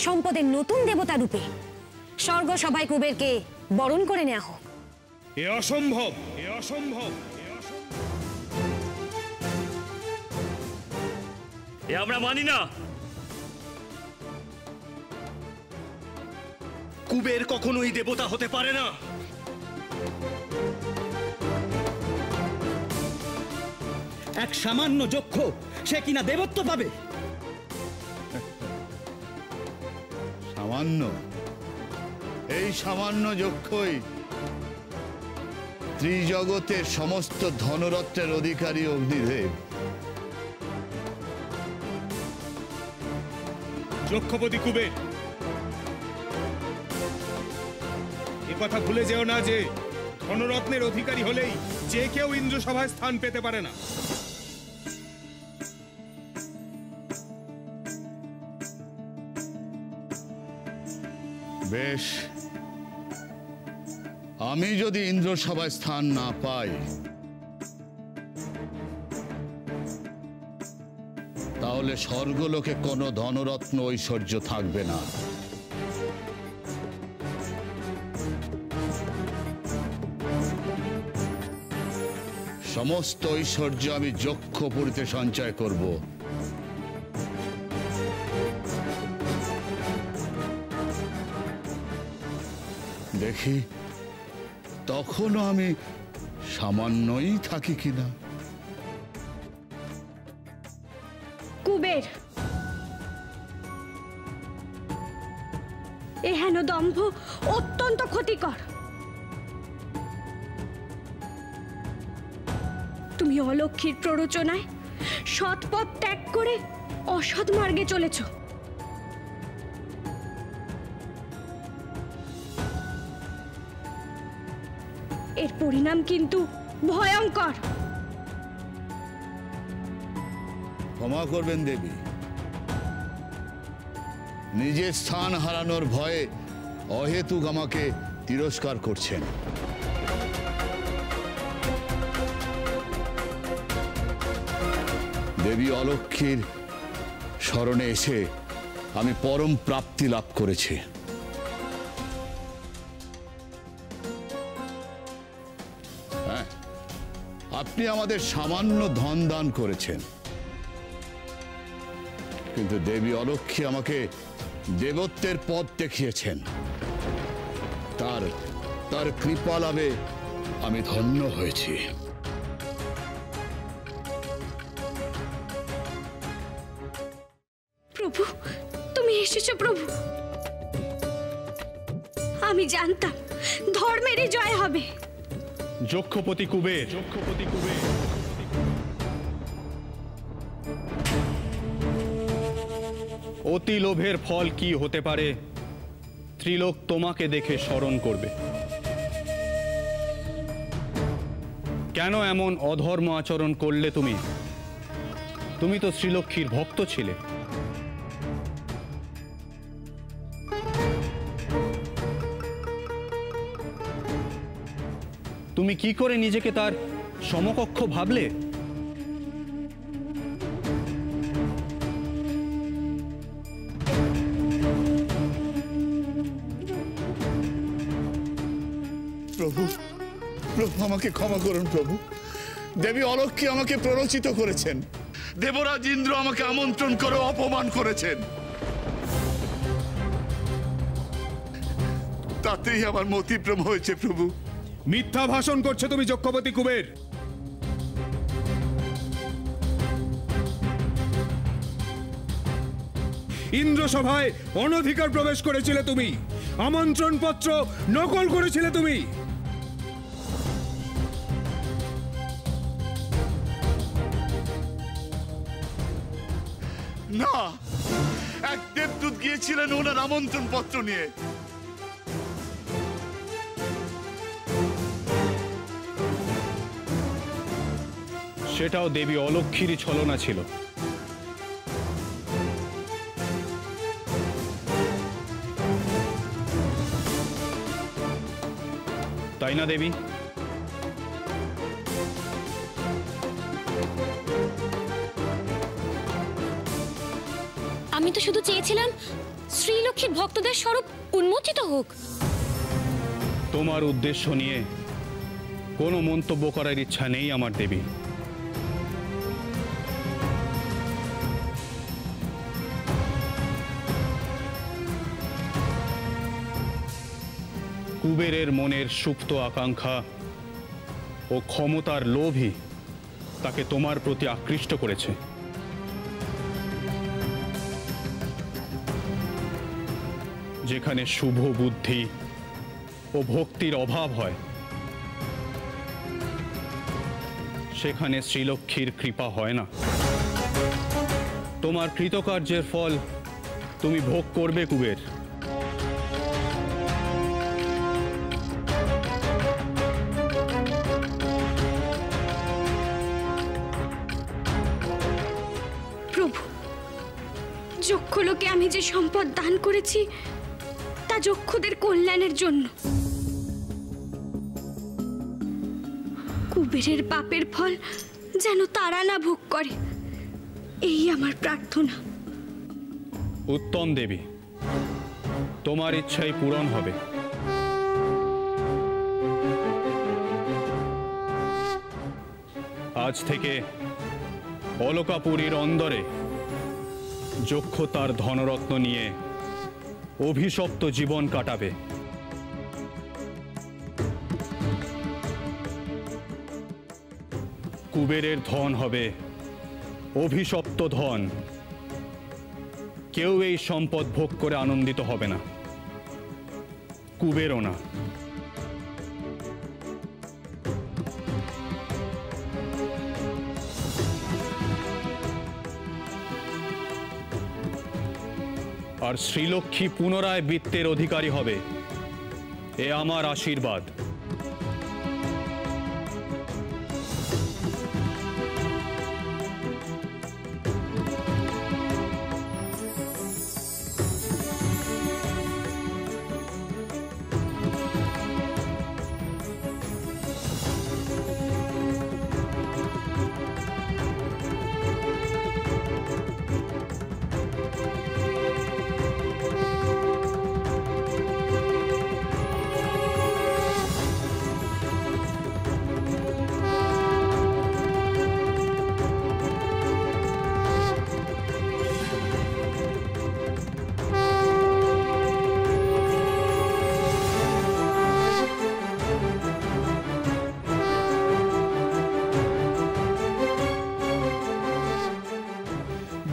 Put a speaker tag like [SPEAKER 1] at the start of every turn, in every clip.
[SPEAKER 1] সম্পদের নতুন দেবতা রূপে স্বর্গ সভায় কুবেরকে বরণ করে নেওয়া হোক।
[SPEAKER 2] এ অসম্ভব, এ অসম্ভব,
[SPEAKER 3] এ আমরা মানি না।
[SPEAKER 4] কুবের কখনোই দেবতা হতে পারে না।
[SPEAKER 5] এক সামান্য যক্ষ সে কিনা দেবত্ব পাবে?
[SPEAKER 6] সামান্য? এই সামান্য যক্ষই ত্রিজগতের সমস্ত ধনরত্নের অধিকারী অগ্নিদেব।
[SPEAKER 2] যক্ষপতি কুবের, এ কথা ভুলে যেও না যে ধনরত্নের অধিকারী হলেই যে কেউ ইন্দ্রসভায় স্থান পেতে পারে না।
[SPEAKER 6] বেশ, আমি যদি ইন্দ্রসভায় স্থান না পাই তাহলে স্বর্গলোকে কোনো ধনরত্ন ঐশ্বর্য থাকবে না। সমস্ত ঐশ্বর্য আমি যক্ষপুরীতে সঞ্চয় করব। দেখি তখনও আমি সামান্যই থাকি কিনা।
[SPEAKER 7] কুবের, এহেন দম্ভ অত্যন্ত ক্ষতিকর। তুমি অলক্ষীর প্ররোচনায় সৎ পথ ত্যাগ করে অসৎ মার্গে চলেছ। এর পরিণাম কিন্তু ভয়ঙ্কর।
[SPEAKER 6] ক্ষমা করবেন দেবী, নিজের স্থান হারানোর ভয়ে অহেতুক আমাকে তিরস্কার করছেন। দেবী অলক্ষীর শরণে এসে আমি পরম প্রাপ্তি লাভ করেছি। হ্যাঁ, আপনি আমাদের সামান্য ধন দান করেছেন, কিন্তু দেবী অলক্ষী আমাকে দেবত্বের পথ দেখিয়েছেন। তার কৃপা লাভে আমি ধন্য হয়েছি।
[SPEAKER 7] প্রভু, তুমি এসেছো প্রভু। আমি জানতাম ধর্মেরই জয় হবে।
[SPEAKER 2] যক্ষপতি কুবের, যক্ষপতি কুবের, অতি লোভের ফল কি হতে পারে ত্রিলোক তোমাকে দেখে স্মরণ করবে। কেন এমন অধর্ম আচরণ করলে তুমি? তুমি তো শ্রীলক্ষ্মীর ভক্ত ছিলে। তুমি কি করে নিজেকে তার সমকক্ষ ভাবলে?
[SPEAKER 6] প্রভু, প্রভু আমাকে ক্ষমা করুন প্রভু। দেবী অলক্ষী আমাকে প্ররোচিত করেছেন। দেবরাজ ইন্দ্র আমাকে আমন্ত্রণ করে অপমান করেছেন। তাতেই আমার মতিভ্রম হয়েছে প্রভু।
[SPEAKER 2] মিথ্যা ভাষণ করছো তুমি যক্ষপতি কুবের। ইন্দ্রসভায় অনধিকার প্রবেশ করেছিলে তুমি, আমন্ত্রণ পত্র নকল করেছিলে তুমি।
[SPEAKER 6] না, এক দেবদূত গিয়েছিলেন ওনার আমন্ত্রণ পত্র নিয়ে।
[SPEAKER 2] সেটাও দেবী অলক্ষীরই ছলনা ছিল। তাই না দেবী?
[SPEAKER 1] আমি
[SPEAKER 8] আমি তো শুধু চেয়েছিলাম শ্রীলক্ষ্মীর ভক্তদের স্বরূপ উন্মোচিত হোক।
[SPEAKER 9] তোমার উদ্দেশ্য নিয়ে কোনো মন্তব্য করার ইচ্ছা নেই আমার দেবী। কুবেরের মনের সুপ্ত আকাঙ্ক্ষা ও ক্ষমতার লোভই তাকে তোমার প্রতি আকৃষ্ট করেছে। যেখানে শুভ বুদ্ধি ও ভক্তির অভাব হয় সেখানে শ্রীলক্ষ্মীর কৃপা হয় না। তোমার কৃতকার্যের ফল তুমি ভোগ করবে কুবের।
[SPEAKER 7] প্রভু, যক্ষলোকে আমি যে সম্পদ দান করেছি তা যক্ষদের কল্যাণের জন্য। কুবেরের পাপের ফল যেন তারা না ভোগ করে, এই আমার প্রার্থনা।
[SPEAKER 9] উত্তম দেবী, তোমার ইচ্ছাই পূরণ হবে। আজ থেকে অলকাপুরীর অন্দরে যক্ষ তার ধনরত্ন নিয়ে অভিশপ্ত জীবন কাটাবে। কুবেরের ধন হবে অভিশপ্ত ধন। কেউ এই সম্পদ ভোগ করে আনন্দিত হবে না, কুবেরও না। আর শ্রীলক্ষ্মী পুনরায় বৃত্তের অধিকারী হবে, এ আমার আশীর্বাদ।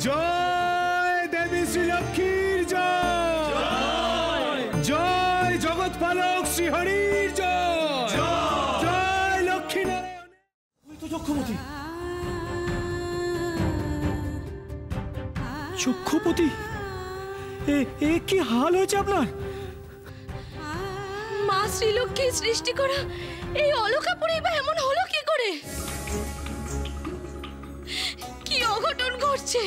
[SPEAKER 2] জয় দেবী শ্রীলক্ষ্মীর জয়, জয় জগৎপালক শ্রীহরির জয়, জয় লক্ষ্মী নারায়ণ।
[SPEAKER 5] যক্ষপতি, যক্ষপতি, এ কি হাল হয়েছে আপনার?
[SPEAKER 7] মা শ্রীলক্ষ্মীর সৃষ্টি করা এই অলকাপুরে বা এমন হলো কি করে? কি অঘটন ঘটছে,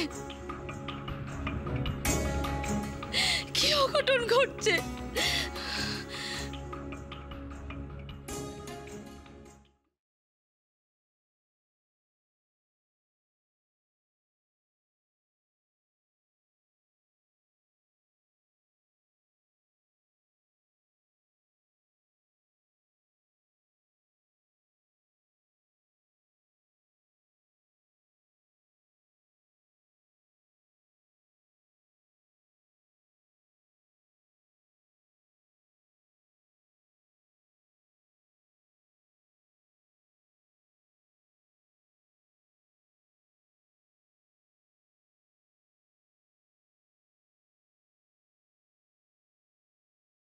[SPEAKER 7] কি অঘটন ঘটছে?